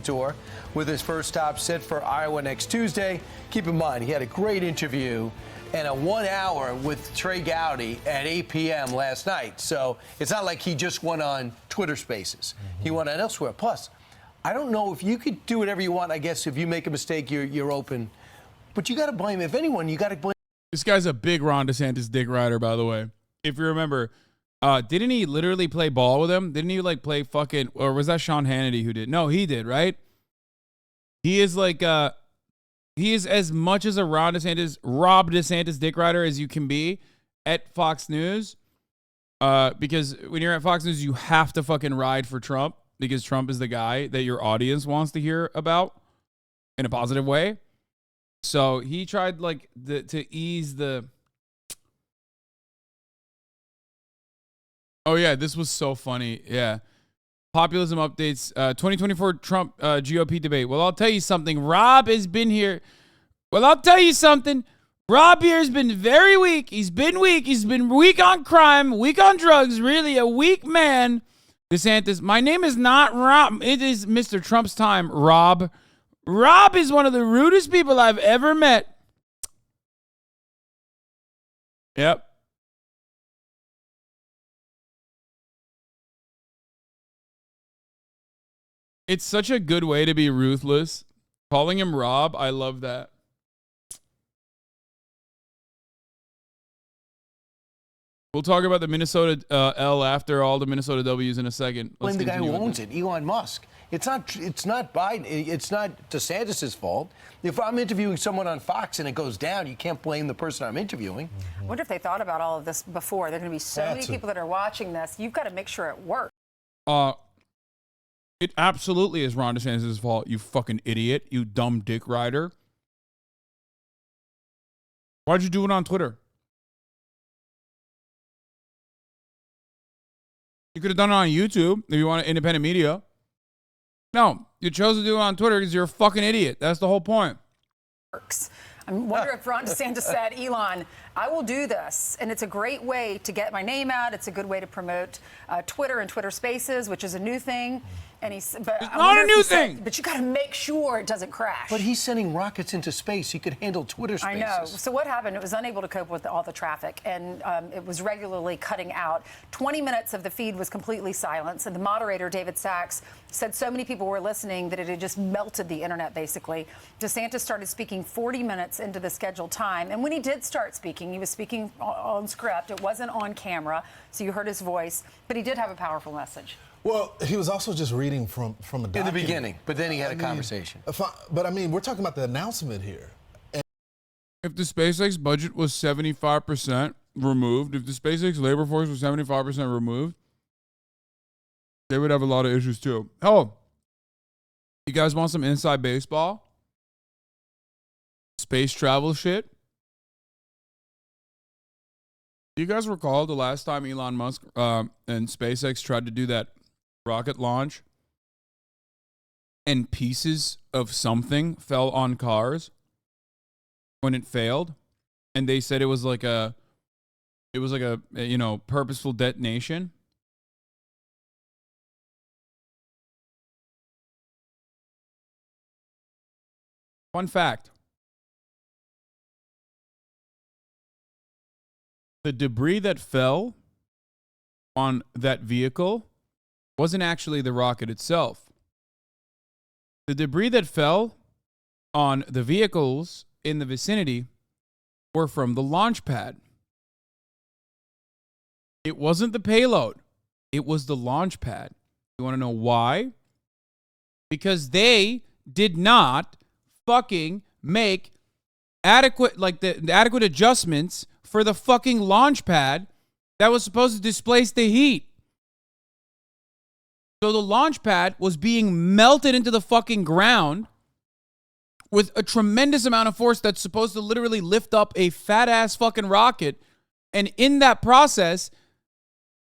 tour with his first stop set for Iowa next Tuesday. Keep in mind, he had a great interview and a 1 hour with Trey Gowdy at 8 p.m. last night. So it's not like he just went on Twitter Spaces. He went on elsewhere. Plus, I don't know if you could do whatever you want. I guess if you make a mistake, you're open. But you got to blame, if anyone, you got to blame. This guy's a big Ron DeSantis dick rider, by the way. If you remember, didn't he literally play ball with him? Didn't he like play fucking, or was that Sean Hannity who did? No, he did, right? He is like, he is as much as a Rob DeSantis dick rider as you can be at Fox News. Because when you're at Fox News, you have to fucking ride for Trump because Trump is the guy that your audience wants to hear about in a positive way. So he tried like to ease the. Oh yeah, this was so funny. Yeah. Populism updates, 2024 Trump GOP debate. Well, I'll tell you something. Rob has been here. Well, I'll tell you something. Rob here has been very weak. He's been weak. He's been weak on crime, weak on drugs, really a weak man. DeSantis, my name is not Rob. It is Mr. Trump's time, Rob. Rob is one of the rudest people I've ever met. Yep. It's such a good way to be ruthless. Calling him Rob, I love that. We'll talk about the Minnesota L after all the Minnesota W's in a second. Blame the guy who owns it, Elon Musk. It's not Biden. It's not DeSantis' fault. If I'm interviewing someone on Fox and it goes down, you can't blame the person I'm interviewing. I wonder if they thought about all of this before. There are going to be so many people that are watching this. You've got to make sure it works. It absolutely is Ron DeSantis' fault, you fucking idiot, you dumb dick rider. Why'd you do it on Twitter? You could have done it on YouTube if you want independent media. No, you chose to do it on Twitter because you're a fucking idiot. That's the whole point. I wonder if Ron DeSantis said, Elon, I will do this. And it's a great way to get my name out. It's a good way to promote Twitter and Twitter Spaces, which is a new thing. And it's not a new thing. But you got to make sure it doesn't crash. But he's sending rockets into space. He could handle Twitter Spaces. I know. So what happened? It was unable to cope with all the traffic, and it was regularly cutting out. 20 minutes of the feed was completely silenced, and the moderator, David Sachs, said so many people were listening that it had just melted the internet, basically. DeSantis started speaking 40 minutes into the scheduled time, and when he did start speaking, he was speaking on script. It wasn't on camera, so you heard his voice, but he did have a powerful message. Well, he was also just reading from a document. In the beginning, but then he had a conversation. But I mean, we're talking about the announcement here. If the SpaceX budget was 75% removed, if the SpaceX labor force was 75% removed, they would have a lot of issues too. Oh, you guys want some inside baseball? Space travel shit? Do you guys recall the last time Elon Musk and SpaceX tried to do that rocket launch and pieces of something fell on cars when it failed, and they said it was like a purposeful detonation? Fun fact. The debris that fell on that vehicle wasn't actually the rocket itself. The debris that fell on the vehicles in the vicinity were from the launch pad. It wasn't the payload. It was the launch pad. You want to know why? Because they did not fucking make adequate adjustments for the fucking launch pad that was supposed to displace the heat. So the launch pad was being melted into the fucking ground with a tremendous amount of force that's supposed to literally lift up a fat ass fucking rocket. And in that process,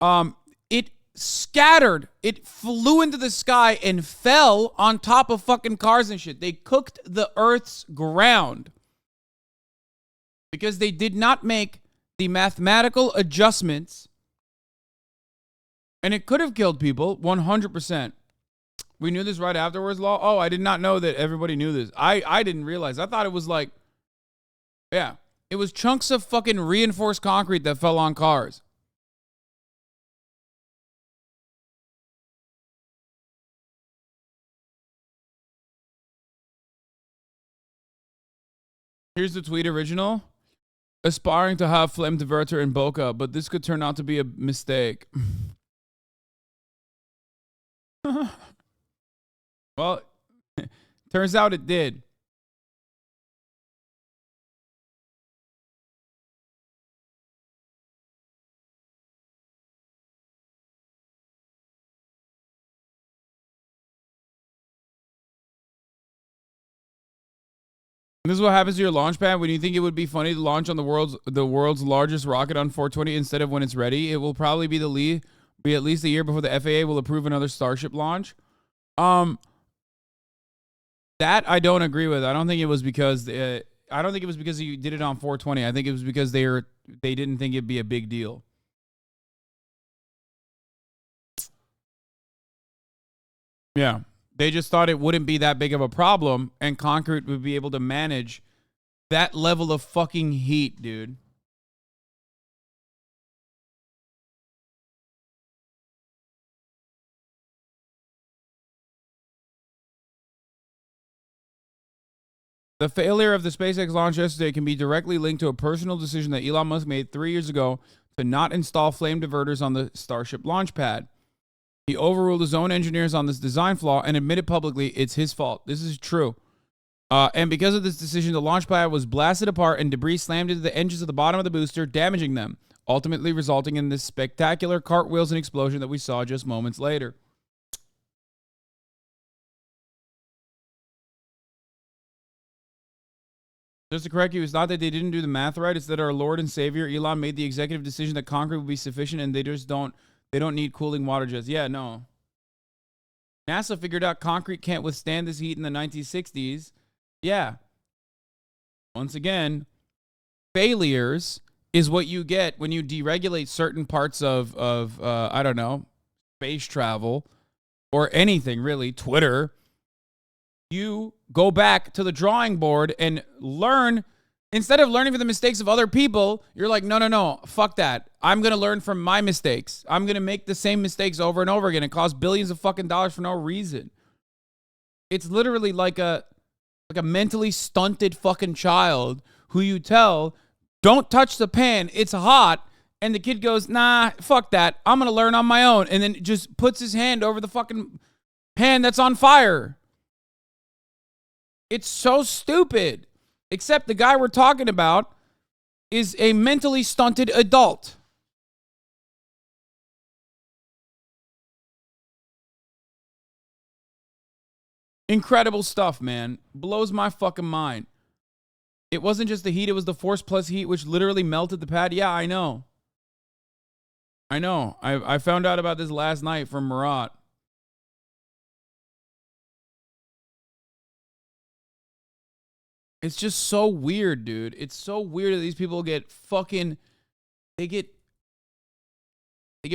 it scattered. It flew into the sky and fell on top of fucking cars and shit. They cooked the Earth's ground because they did not make the mathematical adjustments. And it could have killed people, 100%. We knew this right afterwards, Law? Oh, I did not know that everybody knew this. I didn't realize. I thought it was like, yeah, it was chunks of fucking reinforced concrete that fell on cars. Here's the tweet original. Aspiring to have flame diverter in Boca, but this could turn out to be a mistake. Well, turns out it did. This is what happens to your launch pad when you think it would be funny to launch on the world's largest rocket on 420 instead of when it's ready. It will probably be at least a year before the FAA will approve another Starship launch. That I don't agree with. I don't think it was because you did it on 420. I think it was because they didn't think it'd be a big deal. Yeah. They just thought it wouldn't be that big of a problem and concrete would be able to manage that level of fucking heat, dude. The failure of the SpaceX launch yesterday can be directly linked to a personal decision that Elon Musk made 3 years ago to not install flame diverters on the Starship launch pad. He overruled his own engineers on this design flaw and admitted publicly it's his fault. This is true. And because of this decision, the launch pad was blasted apart and debris slammed into the edges of the bottom of the booster, damaging them, ultimately resulting in this spectacular cartwheels and explosion that we saw just moments later. Just to correct you, it's not that they didn't do the math right. It's that our Lord and Savior, Elon, made the executive decision that concrete would be sufficient and they don't need cooling water jets. Yeah, no. NASA figured out concrete can't withstand this heat in the 1960s. Yeah. Once again, failures is what you get when you deregulate certain parts of I don't know, space travel or anything really, Twitter. You go back to the drawing board and learn. Instead of learning from the mistakes of other people, you're like, no, fuck that. I'm going to learn from my mistakes. I'm going to make the same mistakes over and over again and cost billions of fucking dollars for no reason. It's literally like a mentally stunted fucking child who you tell, don't touch the pan, it's hot. And the kid goes, nah, fuck that. I'm going to learn on my own. And then just puts his hand over the fucking pan that's on fire. It's so stupid. Except the guy we're talking about is a mentally stunted adult. Incredible stuff, man. Blows my fucking mind. It wasn't just the heat, it was the force plus heat, which literally melted the pad. Yeah, I know. I found out about this last night from Murat. It's just so weird, dude. It's so weird that these people get fucking, they get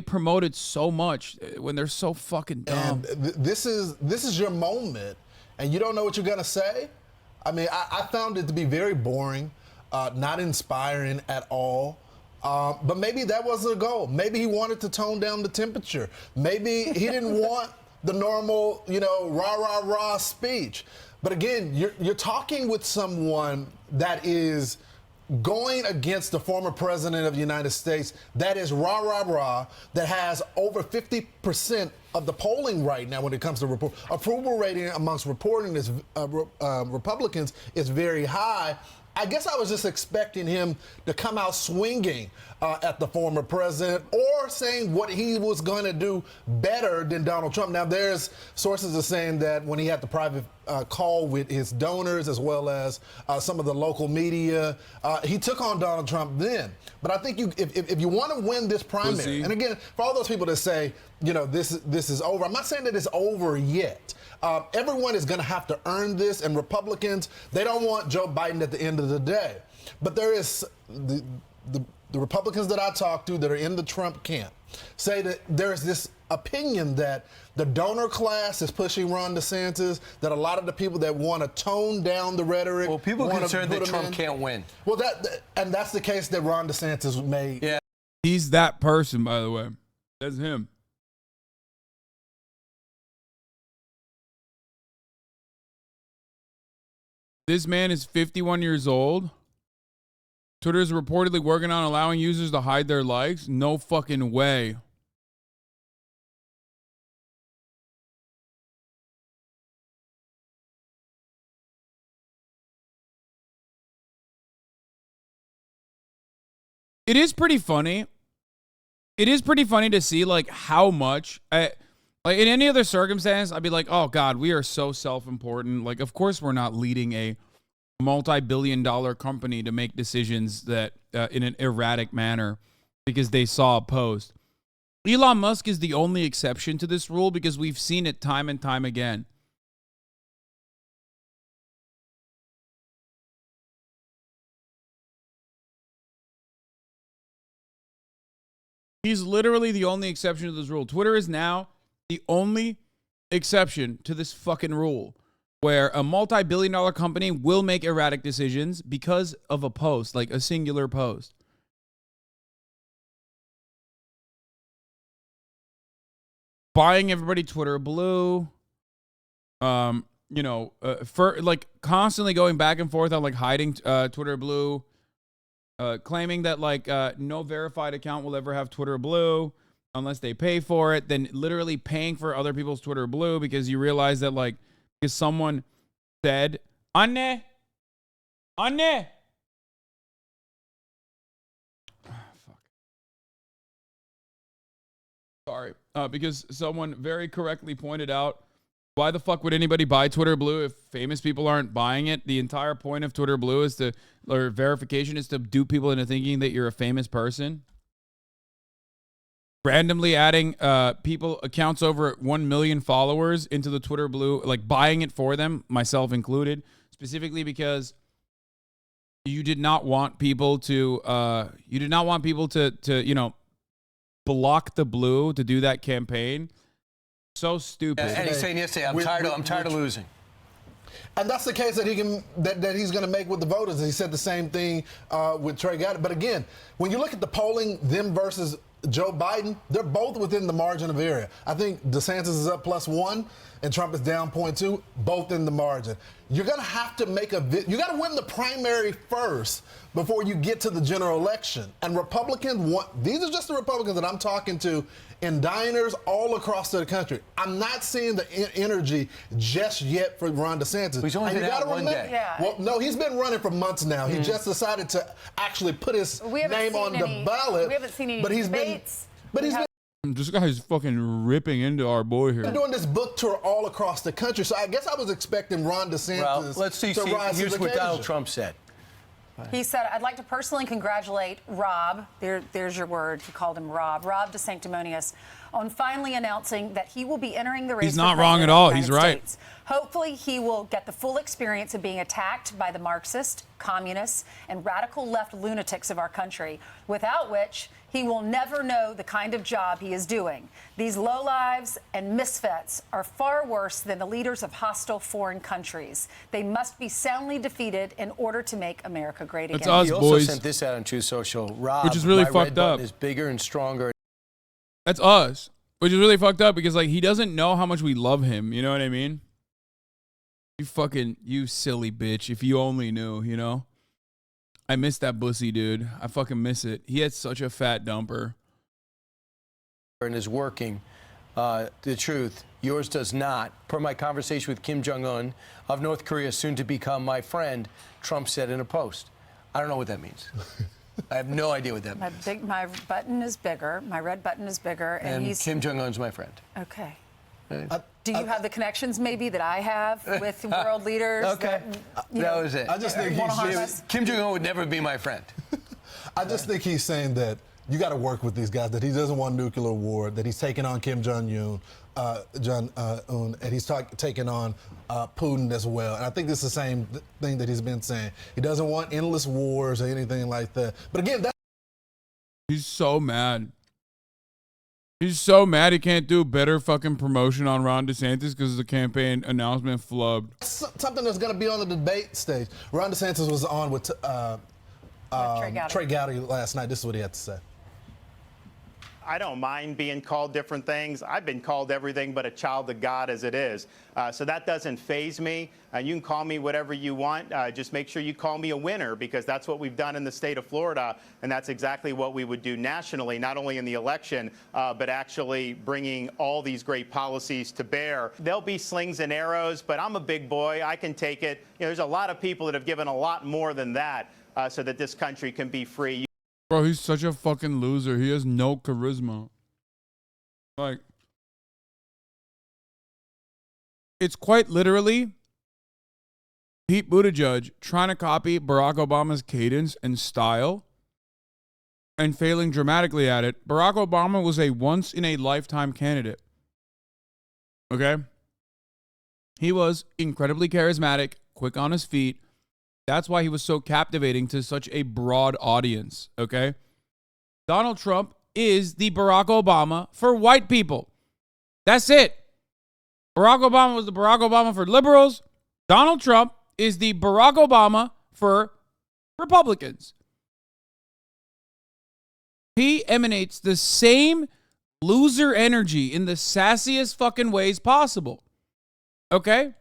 promoted so much when they're so fucking dumb. And this is your moment, and you don't know what you're gonna say. I mean, I found it to be very boring, not inspiring at all. But maybe that wasn't the goal. Maybe he wanted to tone down the temperature. Maybe he didn't want the normal, rah rah rah speech. But again, you're talking with someone that is going against the former president of the United States, that is rah, rah, rah, that has over 50% of the polling right now when it comes to approval rating amongst Republicans is very high. I guess I was just expecting him to come out swinging at the former president or saying what he was going to do better than Donald Trump. Now, there's sources are saying that when he had the private call with his donors as well as some of the local media, he took on Donald Trump then. But I think if you want to win this primary, and again, for all those people that say, this is over, I'm not saying that it's over yet. Everyone is going to have to earn this, and Republicans, they don't want Joe Biden at the end of the day. But there is the Republicans that I talk to that are in the Trump camp say that there's this opinion that the donor class is pushing Ron DeSantis, that a lot of the people that want to tone down the rhetoric. Well, people are concerned that Trump can't win. Well, that's the case that Ron DeSantis made. Yeah. He's that person, by the way. That's him. This man is 51 years old. Twitter is reportedly working on allowing users to hide their likes. No fucking way. It is pretty funny. It is pretty funny to see like how much, like in any other circumstance, I'd be like, oh God, we are so self-important. Like, of course we're not leading a multi-billion-dollar company to make decisions that in an erratic manner because they saw a post. Elon Musk is the only exception to this rule because we've seen it time and time again. He's literally the only exception to this rule. Twitter is now the only exception to this fucking rule where a multi-billion-dollar company will make erratic decisions because of a post, like a singular post. Buying everybody Twitter Blue, for like constantly going back and forth on like hiding Twitter Blue. Claiming that like no verified account will ever have Twitter Blue unless they pay for it, then literally paying for other people's Twitter Blue because you realize that like because someone said Anne. Fuck. Sorry. Because someone very correctly pointed out, why the fuck would anybody buy Twitter Blue if famous people aren't buying it? The entire point of Twitter Blue is or verification is to dupe people into thinking that you're a famous person. Randomly adding accounts over 1 million followers into the Twitter Blue, like buying it for them, myself included, specifically because you did not want people to block the Blue to do that campaign. So stupid. And he's saying yesterday, I'm tired of losing. And that's the case that he's going to make with the voters. He said the same thing with Trey Gowdy. But again, when you look at the polling, them versus Joe Biden, they're both within the margin of error. I think DeSantis is up +1 and Trump is down 0.2, both in the margin. You're going to have to you got to win the primary first before you get to the general election. And Republicans these are just the Republicans that I'm talking to in diners all across the country. I'm not seeing the energy just yet for Ron DeSantis. He's only been out one day. Yeah. Well, no, he's been running for months now. He just decided to actually put his name on the ballot. We haven't seen any debates. This guy's fucking ripping into our boy here. Been doing this book tour all across the country, so I guess I was expecting Ron DeSantis let's see, to rise to the here's what occasion. Donald Trump said. He said, I'd like to personally congratulate Rob, there's your word, he called him Rob DeSanctimonious, on finally announcing that he will be entering the race. He's not wrong at all. He's right. States. Hopefully he will get the full experience of being attacked by the Marxist, communists, and radical left lunatics of our country, without which he will never know the kind of job he is doing. These lowlives and misfits are far worse than the leaders of hostile foreign countries. They must be soundly defeated in order to make America great again. That's us, He also boys. sent this out on True Social. Rob, Which is really my fucked red up. button is bigger and stronger. That's us. Which is really fucked up because like he doesn't know how much we love him. You know what I mean? You silly bitch. If you only knew, you know? I miss that bussy, dude. I fucking miss it. He had such a fat dumper. And is working. The truth, yours does not. Per my conversation with Kim Jong-un of North Korea, soon to become my friend, Trump said in a post. I don't know what that means. I have no idea what that means. My button is bigger. My red button is bigger. And he's... Kim Jong-un's my friend. Okay. Do you have the connections maybe that I have with world leaders? Okay. That was it. I just think Kim Jong-un would never be my friend. I just think he's saying that you got to work with these guys, that he doesn't want nuclear war, that he's taking on Kim Jong-un, and he's taking on Putin as well. And I think it's the same thing that he's been saying. He doesn't want endless wars or anything like that. But again, that's He's so mad. He's so mad he can't do better fucking promotion on Ron DeSantis because the campaign announcement flubbed. Something that's going to be on the debate stage. Ron DeSantis was on with Trey Gowdy last night. This is what he had to say. I don't mind being called different things. I've been called everything but a child of God as it is. So that doesn't faze me. You can call me whatever you want. Just make sure you call me a winner, because that's what we've done in the state of Florida. And that's exactly what we would do nationally, not only in the election, but actually bringing all these great policies to bear. There'll be slings and arrows, but I'm a big boy. I can take it. You know, there's a lot of people that have given a lot more than that so that this country can be free. Bro, he's such a fucking loser. He has no charisma. Like, it's quite literally Pete Buttigieg trying to copy Barack Obama's cadence and style and failing dramatically at it. Barack Obama was a once-in-a-lifetime candidate. Okay? He was incredibly charismatic, quick on his feet. That's why he was so captivating to such a broad audience, okay? Donald Trump is the Barack Obama for white people. That's it. Barack Obama was the Barack Obama for liberals. Donald Trump is the Barack Obama for Republicans. He emanates the same loser energy in the sassiest fucking ways possible, okay?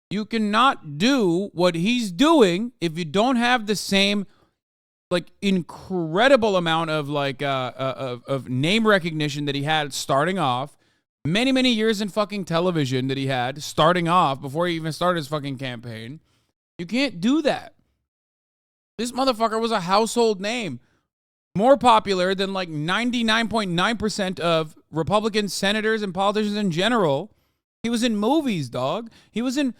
You cannot do what he's doing if you don't have the same, like, incredible amount of, like, of name recognition that he had starting off. Many, many years in fucking television that he had starting off before he even started his fucking campaign. You can't do that. This motherfucker was a household name. More popular than, like, 99.9% of Republican senators and politicians in general. He was in movies, dog. He was in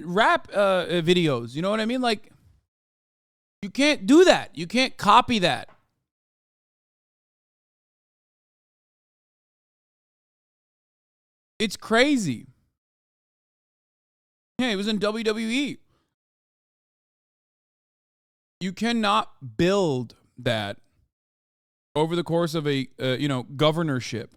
rap videos. You know what I mean? Like, you can't do that. You can't copy that. It's crazy. Yeah, he was in WWE. You cannot build that over the course of a governorship.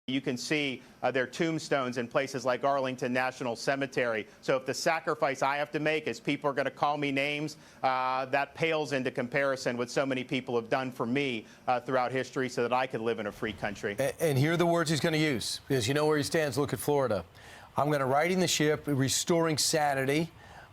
You can see their tombstones in places like Arlington National Cemetery. So if the sacrifice I have to make is people are going to call me names, that pales into comparison what so many people have done for me throughout history so that I could live in a free country. And here are the words he's going to use, because you know where he stands. Look at Florida. I'm going to righting the ship, restoring sanity,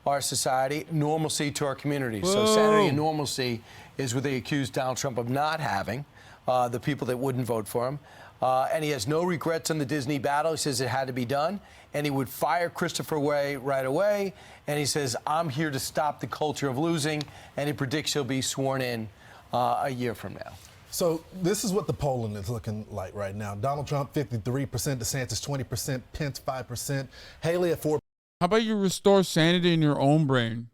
our society, normalcy to our communities. Whoa. So sanity and normalcy is what they accuse Donald Trump of not having, the people that wouldn't vote for him. And he has no regrets on the Disney battle. He says it had to be done. And he would fire Christopher Wray right away. And he says, I'm here to stop the culture of losing. And he predicts he'll be sworn in a year from now. So this is what the polling is looking like right now. Donald Trump, 53%, DeSantis, 20%, Pence, 5%, Haley at 4%. How about you restore sanity in your own brain?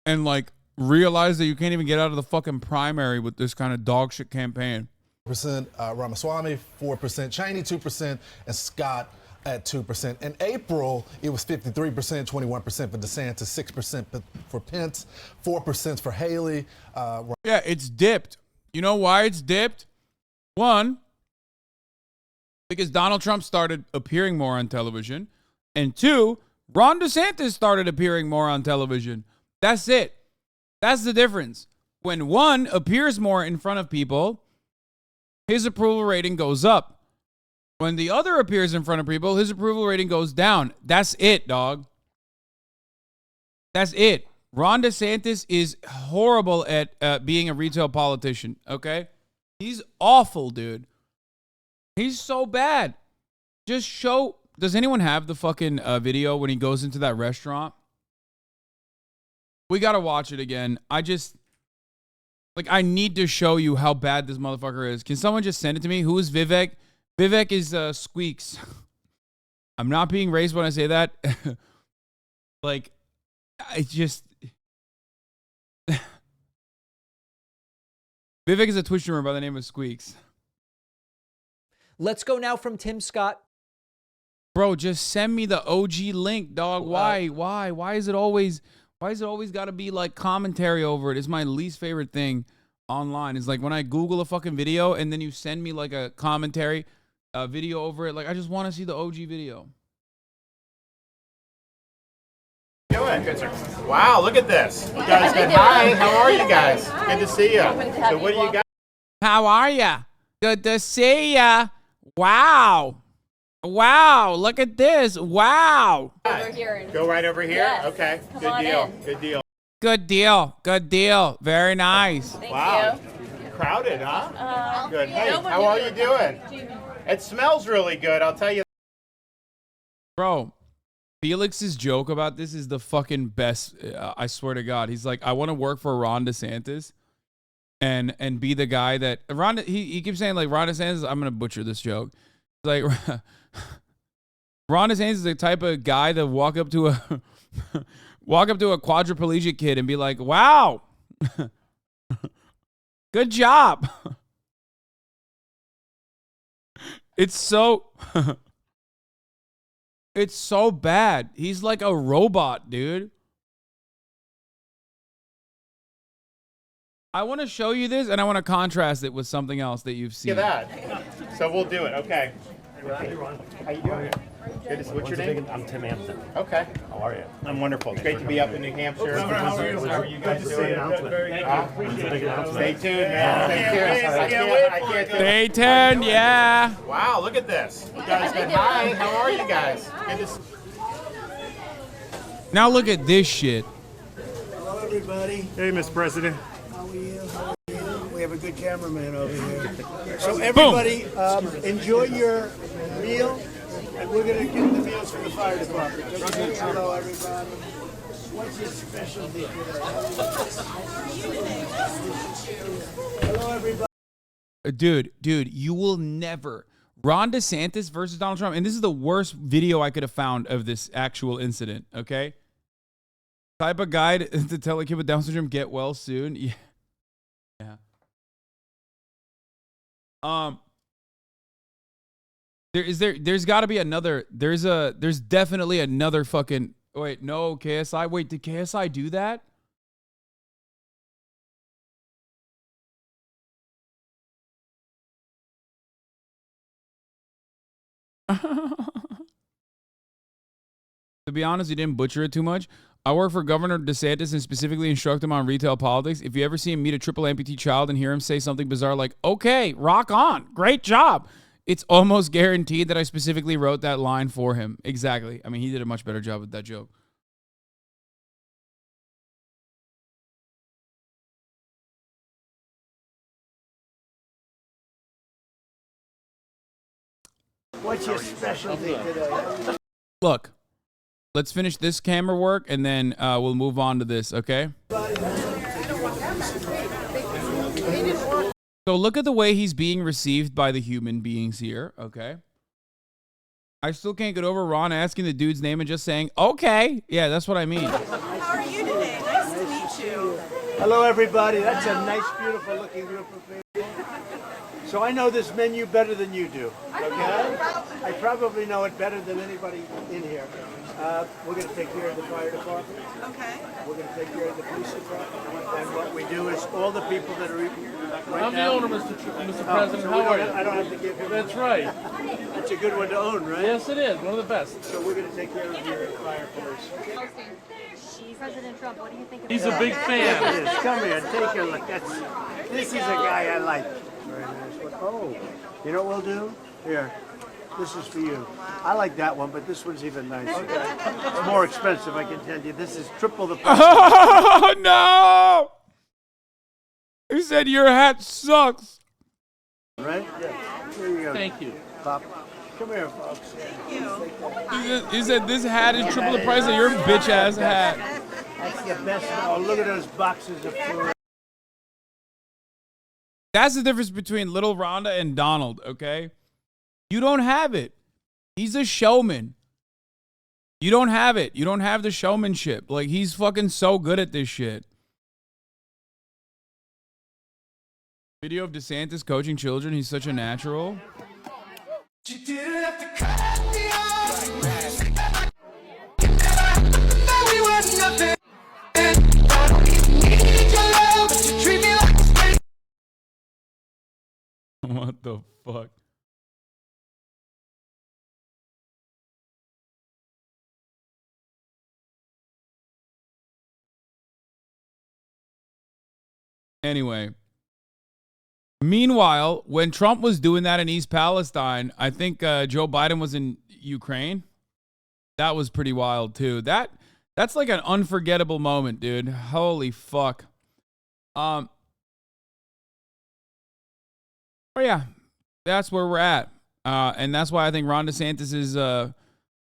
And, like, realize that you can't even get out of the fucking primary with this kind of dog shit campaign. Ramaswamy, 4%, Cheney, 2%, and Scott at 2%. In April, it was 53%, 21% for DeSantis, 6% for Pence, 4% for Haley. Yeah, it's dipped. You know why it's dipped? One, because Donald Trump started appearing more on television. And two, Ron DeSantis started appearing more on television. That's it. That's the difference. When one appears more in front of people, his approval rating goes up. When the other appears in front of people, his approval rating goes down. That's it, dog. That's it. Ron DeSantis is horrible at being a retail politician, okay? He's awful, dude. He's so bad. Just show... Does anyone have the fucking video when he goes into that restaurant? We got to watch it again. I need to show you how bad this motherfucker is. Can someone just send it to me? Who is Vivek? Vivek is Squeaks. I'm not being racist when I say that. Like, I just... Vivek is a Twitch streamer by the name of Squeaks. Let's go now from Tim Scott Bro, just send me the OG link, dog. Why? Why is it always got to be like commentary over it? It's my least favorite thing online. It's like when I Google a fucking video and then you send me like a commentary video over it. Like, I just want to see the OG video. Doing? Good, sir. Wow, look at this. You guys good. Hi, how are you guys? Good to see you. So what do you got? How are ya? Good to see ya. Wow. Wow, look at this. Wow. Over here. Go right over here? Yes. Okay. Good deal. Good deal. Good deal. Good deal. Very nice. Wow. Crowded, huh? Good. Hey, how are you doing? It smells really good, I'll tell you. Bro, Felix's joke about this is the fucking best. I swear to God. He's like, I want to work for Ron DeSantis and be the guy that Ron. He keeps saying like Ron DeSantis. I'm gonna butcher this joke. Like Ron DeSantis is the type of guy that walk up to a quadriplegic kid and be like, "Wow, good job." It's so it's so bad. He's like a robot, dude. I want to show you this, and I want to contrast it with something else that you've seen. Look at that. So we'll do it. Okay. Hey, Ron. How you doing? Good to see. What's your name? I'm Tim Hampton. Okay. How are you? I'm wonderful. It's great to be up in New Hampshire. How are you guys doing? Stay tuned, man. Stay tuned. Stay tuned, yeah. Wow, look at this. You guys good. Hi, how are you guys? Good to see. Now look at this shit. Hello, everybody. Hey, Mr. President. How are you? How are you? We have a good cameraman over here. So everybody, enjoy your meal, and we're going to get the meals for the fire department. Okay? Hello, everybody. What's your specialty today? Hello, everybody. Dude, you will never. Ron DeSantis versus Donald Trump, and this is the worst video I could have found of this actual incident, okay? Type of guy to tell a kid with Down syndrome, get well soon. Yeah. There's got to be another. There's definitely another fucking. Wait, no, KSI. Wait, did KSI do that? To be honest, you didn't butcher it too much. I work for Governor DeSantis and specifically instruct him on retail politics. If you ever see him meet a triple amputee child and hear him say something bizarre like, okay, rock on, great job, it's almost guaranteed that I specifically wrote that line for him. Exactly. I mean, he did a much better job with that joke. What's your specialty today? Look, let's finish this camera work and then we'll move on to this, okay? So look at the way he's being received by the human beings here, okay? I still can't get over Ron asking the dude's name and just saying, okay. Yeah, that's what I mean. How are you today? Nice to meet you. Hello, everybody. That's a nice, beautiful-looking group of people. So I know this menu better than you do, okay? I probably know it better than anybody in here. We're going to take care of the fire department. Okay. We're going to take care of the police department. And what we do is all the people that are right I'm now, the owner, Mr. President. so How are you? I don't have to give him. That's right. That's a good one to own, right? Yes, it is. One of the best. So we're going to take care of your fire police. President Trump, what do you think of He's a big fan. Look at this. Come here, take a look. This is a guy I like. Very nice one. Oh, you know what we'll do? Here, this is for you. I like that one, but this one's even nicer. Okay. It's more expensive, I can tell you. This is triple the price. Oh, no! He said your hat sucks. Right? Yeah. Here you go. Thank you. Pop. Come here, folks. He said this hat is triple the price of your bitch-ass hat. That's the best. Oh, look at those boxes of food. That's the difference between little Rhonda and Donald, okay? You don't have it. He's a showman. You don't have it. You don't have the showmanship. Like, he's fucking so good at this shit. Video of DeSantis coaching children. He's such a natural. You didn't have to cut me off. What the fuck? Anyway. Meanwhile, when Trump was doing that in East Palestine, I think Joe Biden was in Ukraine. That was pretty wild too. That's like an unforgettable moment, dude. Holy fuck. Oh yeah, that's where we're at, and that's why I think Ron DeSantis's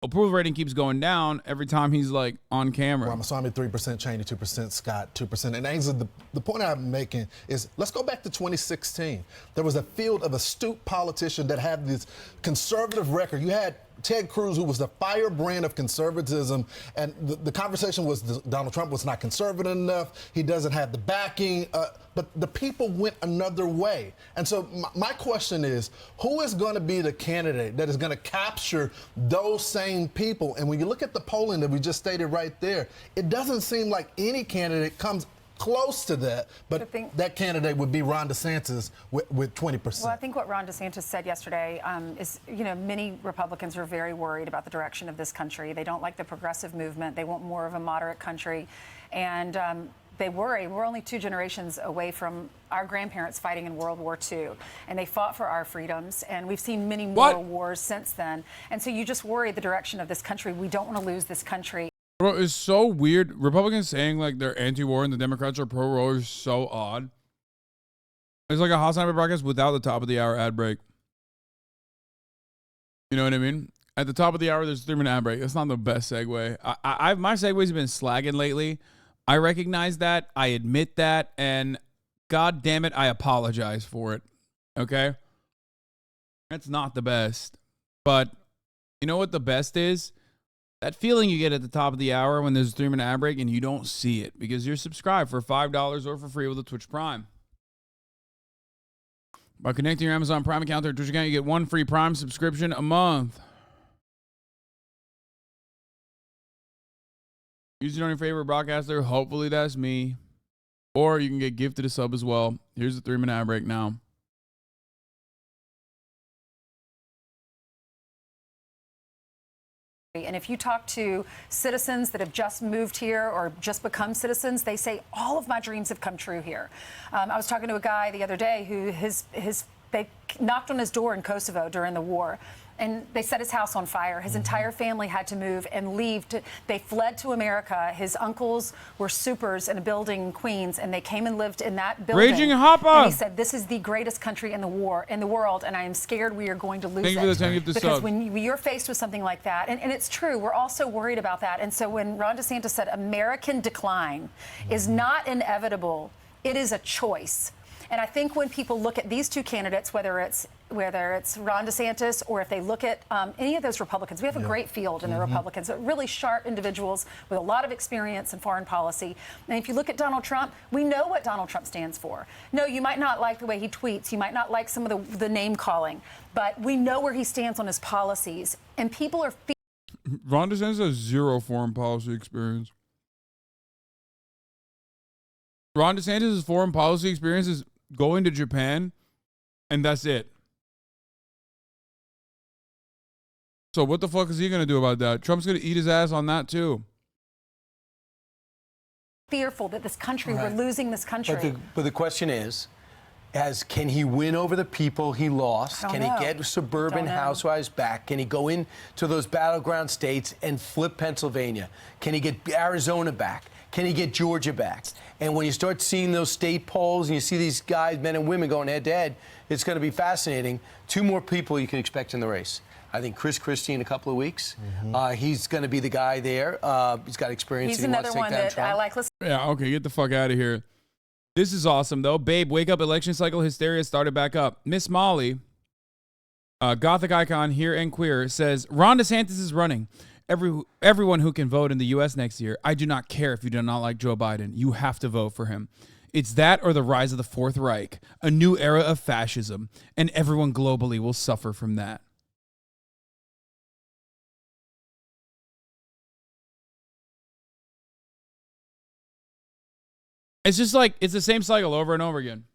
approval rating keeps going down every time he's like on camera. Ramaswamy 3%, Cheney 2%, Scott 2%. And Ainsley, the point I'm making is let's go back to 2016. There was a field of astute politicians that had this conservative record. You had Ted Cruz, who was the firebrand of conservatism, and the conversation was Donald Trump was not conservative enough. He doesn't have the backing. But the people went another way. And so my question is, who is going to be the candidate that is going to capture those same people? And when you look at the polling that we just stated right there, it doesn't seem like any candidate comes close to that, but that candidate would be Ron DeSantis with 20%. Well, I think what Ron DeSantis said yesterday is, many Republicans are very worried about the direction of this country. They don't like the progressive movement. They want more of a moderate country. And they worry. We're only 2 generations away from our grandparents fighting in World War II, and they fought for our freedoms, and we've seen many more wars since then. And so you just worry the direction of this country. We don't want to lose this country. Bro, it's so weird. Republicans saying like they're anti-war and the Democrats are pro-war is so odd. It's like a HasanAbi broadcast without the top of the hour ad break. You know what I mean? At the top of the hour, there's a 3-minute ad break. That's not the best segue. My segues have been slagging lately. I recognize that. I admit that. And God damn it, I apologize for it. Okay? That's not the best. But you know what the best is? That feeling you get at the top of the hour when there's a 3-minute ad break and you don't see it because you're subscribed for $5 or for free with a Twitch Prime. By connecting your Amazon Prime account to your Twitch account, you get 1 free Prime subscription a month. Use it on your favorite broadcaster. Hopefully that's me. Or you can get gifted a sub as well. Here's the 3-minute ad break now. And if you talk to citizens that have just moved here or just become citizens, they say, all of my dreams have come true here. I was talking to a guy the other day who they knocked on his door in Kosovo during the war. And they set his house on fire. His entire family had to move and leave. They fled to America. His uncles were supers in a building in Queens, and they came and lived in that building. Raging Hopper! And he said, this is the greatest country in the world, and I am scared we are going to lose it. Because when you're faced with something like that, and it's true, we're also worried about that. And so when Ron DeSantis said American decline is not inevitable, it is a choice. And I think when people look at these 2 candidates, whether it's Ron DeSantis or if they look at any of those Republicans, we have a great field in the Republicans, really sharp individuals with a lot of experience in foreign policy. And if you look at Donald Trump, we know what Donald Trump stands for. No, you might not like the way he tweets. You might not like some of the name calling, but we know where he stands on his policies. And people are... Ron DeSantis has 0 foreign policy experience. Ron DeSantis' foreign policy experience is going to Japan, and that's it. So what the fuck is he going to do about that? Trump's going to eat his ass on that too. Fearful that this country, we're losing this country. But the question is, can he win over the people he lost? Can he get suburban housewives back? Can he go into those battleground states and flip Pennsylvania? Can he get Arizona back? Can he get Georgia back? And when you start seeing those state polls and you see these guys, men and women, going head to head, it's going to be fascinating. 2 more people you can expect in the race. I think Chris Christie in a couple of weeks. He's going to be the guy there. He's got experience. He's another one that I like listening. Yeah, okay, get the fuck out of here. This is awesome, though. Babe, wake up. Election cycle hysteria started back up. Miss Molly, Gothic icon here and queer, says, Ron DeSantis is running. Everyone who can vote in the U.S. next year, I do not care if you do not like Joe Biden. You have to vote for him. It's that or the rise of the Fourth Reich, a new era of fascism, and everyone globally will suffer from that. It's just like, it's the same cycle over and over again.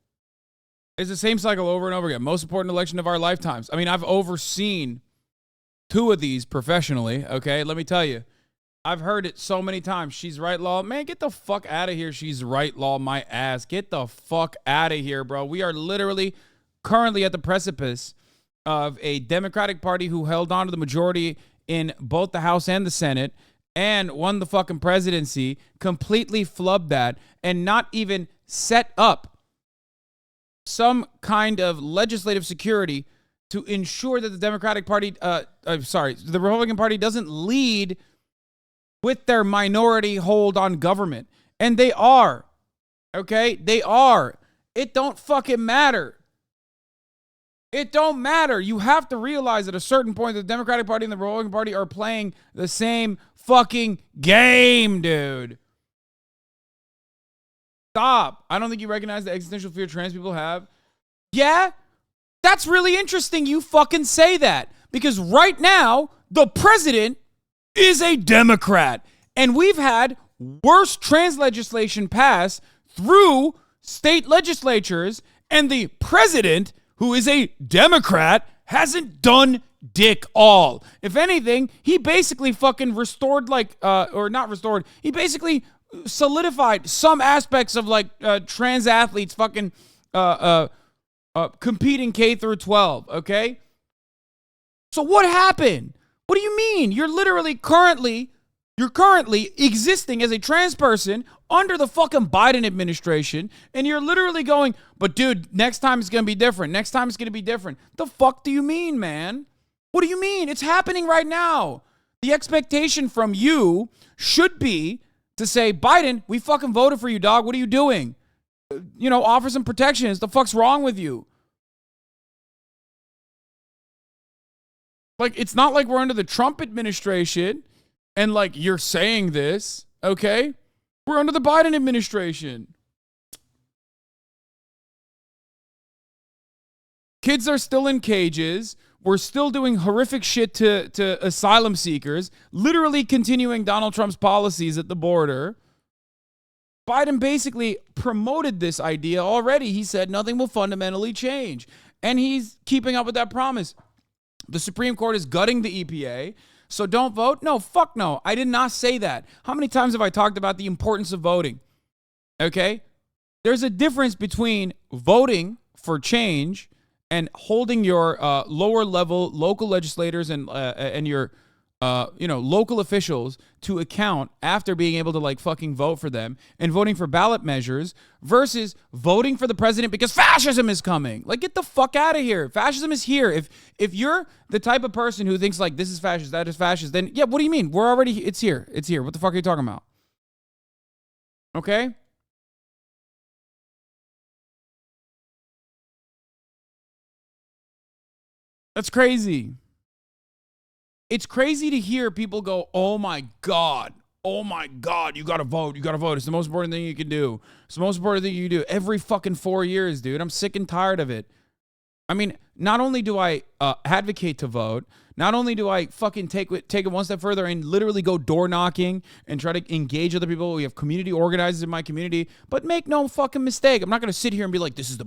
It's the same cycle over and over again. Most important election of our lifetimes. I mean, I've overseen 2 of these professionally, okay? Let me tell you. I've heard it so many times. She's right, law. Man, get the fuck out of here. She's right, law, my ass. Get the fuck out of here, bro. We are literally currently at the precipice of a Democratic Party who held on to the majority in both the House and the Senate and won the fucking presidency, completely flubbed that, and not even set up some kind of legislative security to ensure that the Democratic Party, the Republican Party doesn't lead with their minority hold on government. And they are. Okay? They are. It don't fucking matter. It don't matter. You have to realize at a certain point that the Democratic Party and the Republican Party are playing the same fucking game, dude. Stop. I don't think you recognize the existential fear trans people have. Yeah? That's really interesting you fucking say that. Because right now, the president is a Democrat. And we've had worse trans legislation pass through state legislatures. And the president, who is a Democrat, hasn't done dick all. If anything, he basically fucking restored or not restored. He basically solidified some aspects of trans athletes fucking competing K through 12, okay? So what happened? What do you mean? You're currently existing as a trans person under the fucking Biden administration, and you're literally going, but dude, next time it's going to be different. Next time it's going to be different. The fuck do you mean, man? What do you mean? It's happening right now. The expectation from you should be to say, Biden, we fucking voted for you, dog. What are you doing? Offer some protections. The fuck's wrong with you? It's not like we're under the Trump administration and you're saying this, okay? We're under the Biden administration. Kids are still in cages. We're still doing horrific shit to asylum seekers, literally continuing Donald Trump's policies at the border. Biden basically promoted this idea already. He said nothing will fundamentally change. And he's keeping up with that promise. The Supreme Court is gutting the EPA. So don't vote? No, fuck no. I did not say that. How many times have I talked about the importance of voting? Okay? There's a difference between voting for change and holding your lower level local legislators and your local officials to account after being able to fucking vote for them and voting for ballot measures versus voting for the president because fascism is coming. Get the fuck out of here. Fascism is here. If you're the type of person who thinks this is fascist, that is fascist, then yeah, what do you mean? It's here. It's here. What the fuck are you talking about? Okay? That's crazy. It's crazy to hear people go, oh my God, you gotta vote. It's the most important thing you can do. It's the most important thing you can do every fucking 4 years, dude. I'm sick and tired of it. I mean, not only do I advocate to vote, not only do I fucking take it one step further and literally go door knocking and try to engage other people. We have community organizers in my community, but make no fucking mistake. I'm not going to sit here and be like, this is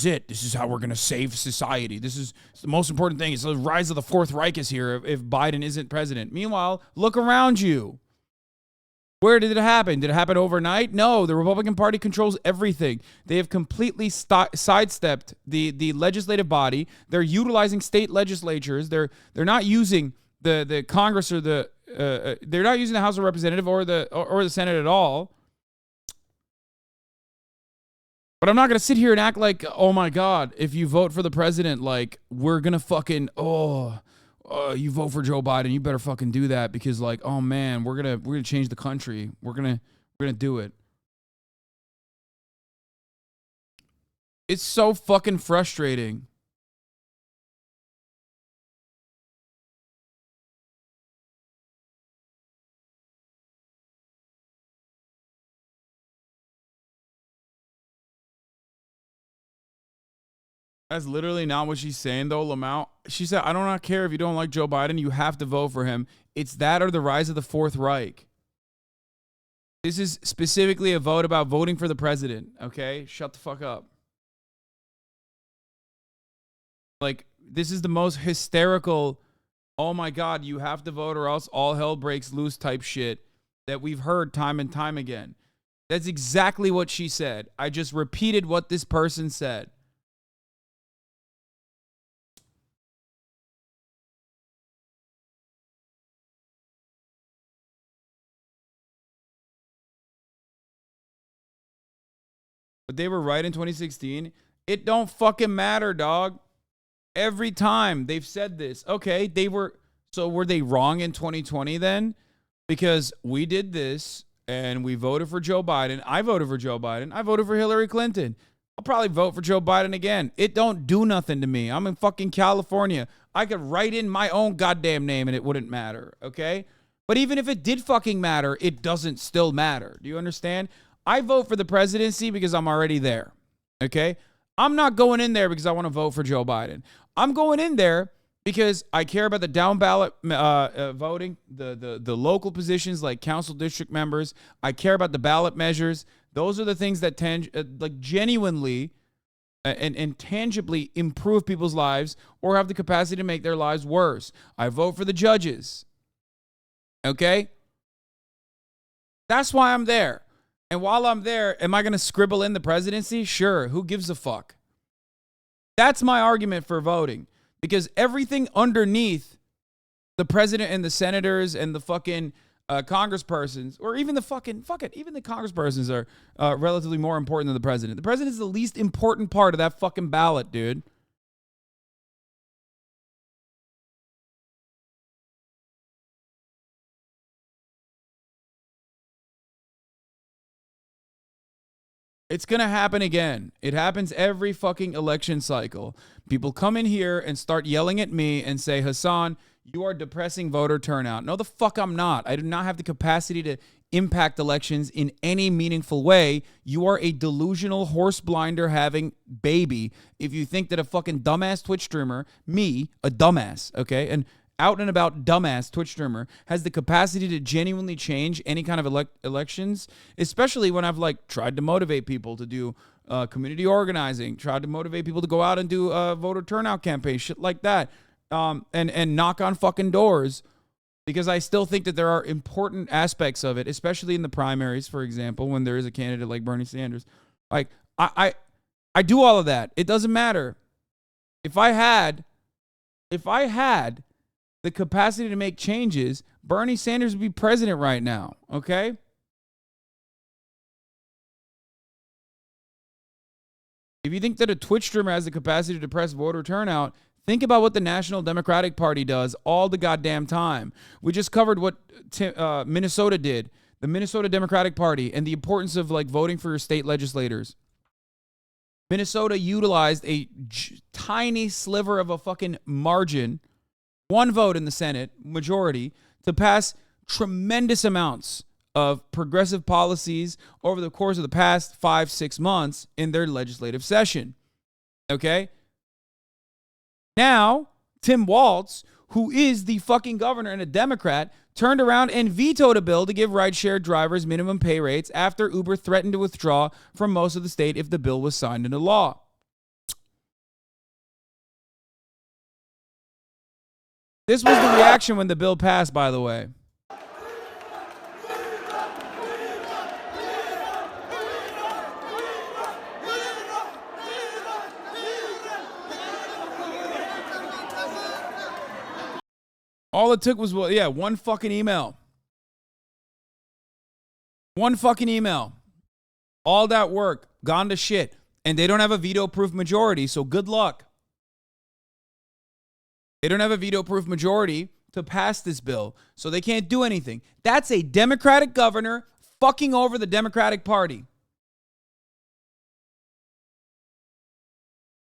it. This is how we're going to save society. It's the most important thing. It's the rise of the Fourth Reich is here if Biden isn't president. Meanwhile, look around you. Where did it happen? Did it happen overnight? No, the Republican Party controls everything. They have completely sidestepped the legislative body. They're utilizing state legislatures. They're not using the Congress or they're not using the House of Representatives or the Senate at all. But I'm not going to sit here and act like, oh my God, if you vote for the president, we're going to fucking, you vote for Joe Biden, you better fucking do that because oh man, we're gonna change the country. We're gonna do it. It's so fucking frustrating. That's literally not what she's saying, though, Lamau. She said, I do not care if you don't like Joe Biden. You have to vote for him. It's that or the rise of the Fourth Reich. This is specifically a vote about voting for the president, okay? Shut the fuck up. Like, this is the most hysterical, oh my God, you have to vote or else all hell breaks loose type shit that we've heard time and time again. That's exactly what she said. I just repeated what this person said. But they were right in 2016. It don't fucking matter, dog. Every time they've said this. Okay, so were they wrong in 2020 then? Because we did this and we voted for Joe Biden. I voted for Joe Biden. I voted for Hillary Clinton. I'll probably vote for Joe Biden again. It don't do nothing to me. I'm in fucking California. I could write in my own goddamn name and it wouldn't matter, okay? But even if it did fucking matter, it doesn't still matter. Do you understand? I vote for the presidency because I'm already there, okay? I'm not going in there because I want to vote for Joe Biden. I'm going in there because I care about the down ballot voting, the local positions like council district members. I care about the ballot measures. Those are the things that genuinely and tangibly improve people's lives or have the capacity to make their lives worse. I vote for the judges. Okay? That's why I'm there. And while I'm there, am I going to scribble in the presidency? Sure. Who gives a fuck? That's my argument for voting. Because everything underneath the president and the senators and the fucking congresspersons, or even the even the congresspersons are relatively more important than the president. The president is the least important part of that fucking ballot, dude. It's going to happen again. It happens every fucking election cycle. People come in here and start yelling at me and say, Hasan, you are depressing voter turnout. No, the fuck I'm not. I do not have the capacity to impact elections in any meaningful way. You are a delusional horse blinder having baby if you think that a fucking dumbass Twitch streamer, me, a dumbass, okay, and out and about dumbass Twitch streamer has the capacity to genuinely change any kind of elections, especially when I've like tried to motivate people to do community organizing, tried to motivate people to go out and do voter turnout campaigns, shit like that, and knock on fucking doors, because I still think that there are important aspects of it, especially in the primaries, for example, when there is a candidate like Bernie Sanders. Like I do all of that. It doesn't matter. If I had the capacity to make changes, Bernie Sanders would be president right now, okay? If you think that a Twitch streamer has the capacity to depress voter turnout, think about what the National Democratic Party does all the goddamn time. We just covered what Minnesota did, the Minnesota Democratic Party, and the importance of like voting for your state legislators. Minnesota utilized a tiny sliver of a fucking margin, one vote in the Senate, majority, to pass tremendous amounts of progressive policies over the course of the past 5-6 months in their legislative session. Okay? Now, Tim Walz, who is the fucking governor and a Democrat, turned around and vetoed a bill to give rideshare drivers minimum pay rates after Uber threatened to withdraw from most of the state if the bill was signed into law. This was the reaction when the bill passed, by the way. All it took was, one fucking email. One fucking email. All that work, gone to shit. And they don't have a veto-proof majority, so good luck. They don't have a veto-proof majority to pass this bill, so they can't do anything. That's a Democratic governor fucking over the Democratic Party.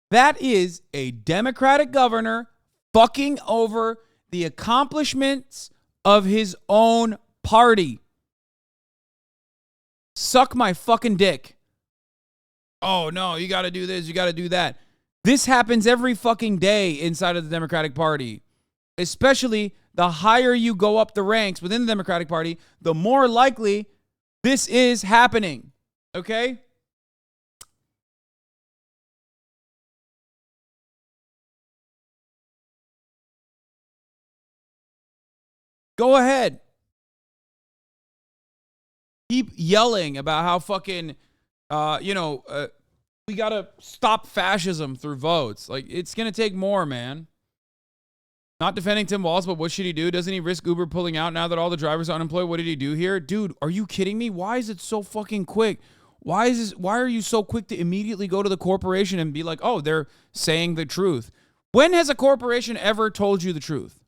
That is a Democratic governor fucking over the accomplishments of his own party. Suck my fucking dick. Oh, no, you got to do this, you got to do that. This happens every fucking day inside of the Democratic Party. Especially the higher you go up the ranks within the Democratic Party, the more likely this is happening. Okay? Go ahead. Keep yelling about how fucking, we got to stop fascism through votes. Like, it's going to take more, man. Not defending Tim Walz, but what should he do? Doesn't he risk Uber pulling out now that all the drivers are unemployed? What did he do here? Dude, are you kidding me? Why is it so fucking quick? Why are you so quick to immediately go to the corporation and be like, oh, they're saying the truth? When has a corporation ever told you the truth?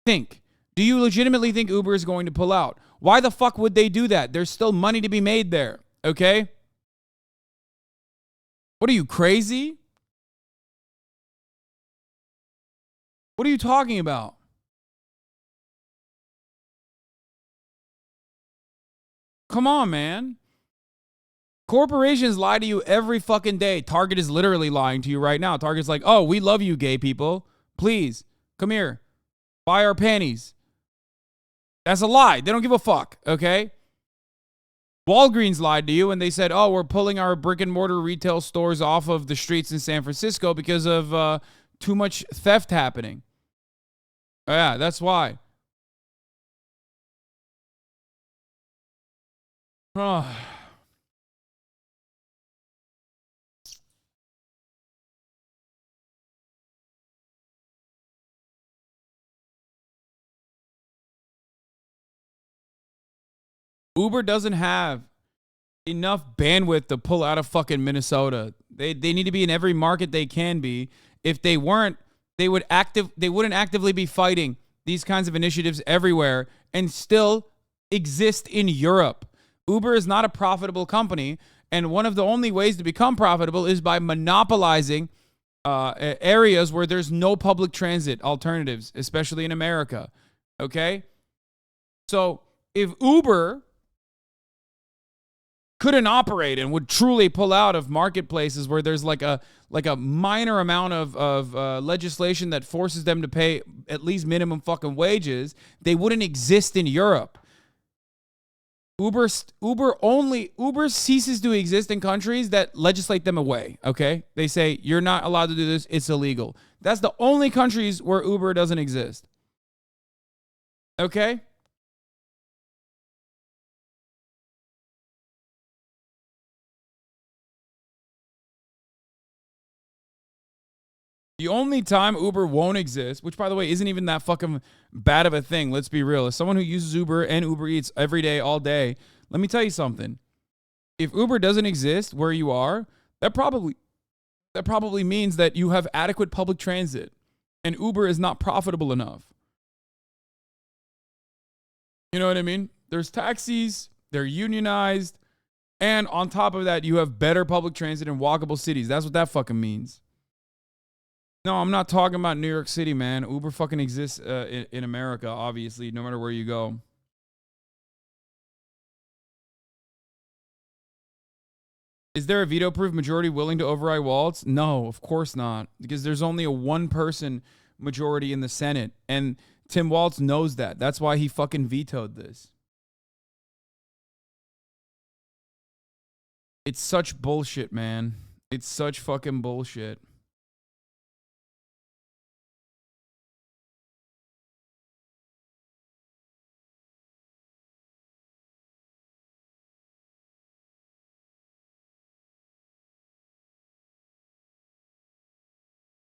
Think. Do you legitimately think Uber is going to pull out? Why the fuck would they do that? There's still money to be made there, okay? What are you, crazy? What are you talking about? Come on, man. Corporations lie to you every fucking day. Target is literally lying to you right now. Target's like, oh, we love you, gay people. Please, come here. Buy our panties. That's a lie. They don't give a fuck, okay? Walgreens lied to you and they said, oh, we're pulling our brick and mortar retail stores off of the streets in San Francisco because of too much theft happening. Oh, yeah, that's why. Oh. Uber doesn't have enough bandwidth to pull out of fucking Minnesota. They need to be in every market they can be. If they weren't, they wouldn't actively be fighting these kinds of initiatives everywhere and still exist in Europe. Uber is not a profitable company, and one of the only ways to become profitable is by monopolizing areas where there's no public transit alternatives, especially in America. Okay? So if Uber couldn't operate and would truly pull out of marketplaces where there's like a minor amount of legislation that forces them to pay at least minimum fucking wages, they wouldn't exist in Europe. Uber ceases to exist in countries that legislate them away, okay? They say, you're not allowed to do this, it's illegal. That's the only countries where Uber doesn't exist. Okay? The only time Uber won't exist, which, by the way, isn't even that fucking bad of a thing, let's be real. As someone who uses Uber and Uber Eats every day, all day, let me tell you something. If Uber doesn't exist where you are, that probably means that you have adequate public transit, and Uber is not profitable enough. You know what I mean? There's taxis, they're unionized, and on top of that, you have better public transit in walkable cities. That's what that fucking means. No, I'm not talking about New York City, man. Uber fucking exists in America, obviously, no matter where you go. Is there a veto-proof majority willing to override Walz? No, of course not, because there's only a one-person majority in the Senate, and Tim Walz knows that. That's why he fucking vetoed this. It's such bullshit, man. It's such fucking bullshit.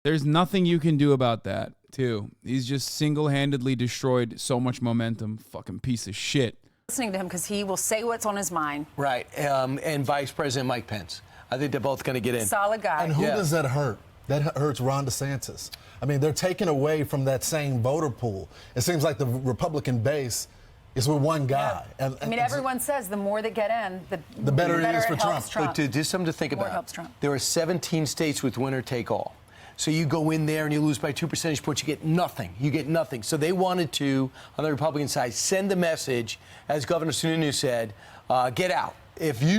There's nothing you can do about that, too. He's just single-handedly destroyed so much momentum. Fucking piece of shit. Listening to him because he will say what's on his mind. Right. And Vice President Mike Pence. I think they're both going to get in. Solid guy. And who does that hurt? That hurts Ron DeSantis. I mean, they're taking away from that same voter pool. It seems like the Republican base is with one guy. Yeah. And I mean, everyone says the more that get in, the better it is for Trump. But just something to think more about. Helps Trump. There are 17 states with winner take all. So you go in there and you lose by 2 percentage points, you get nothing. You get nothing. So they wanted to, on the Republican side, send the message, as Governor Sununu said, get out. If you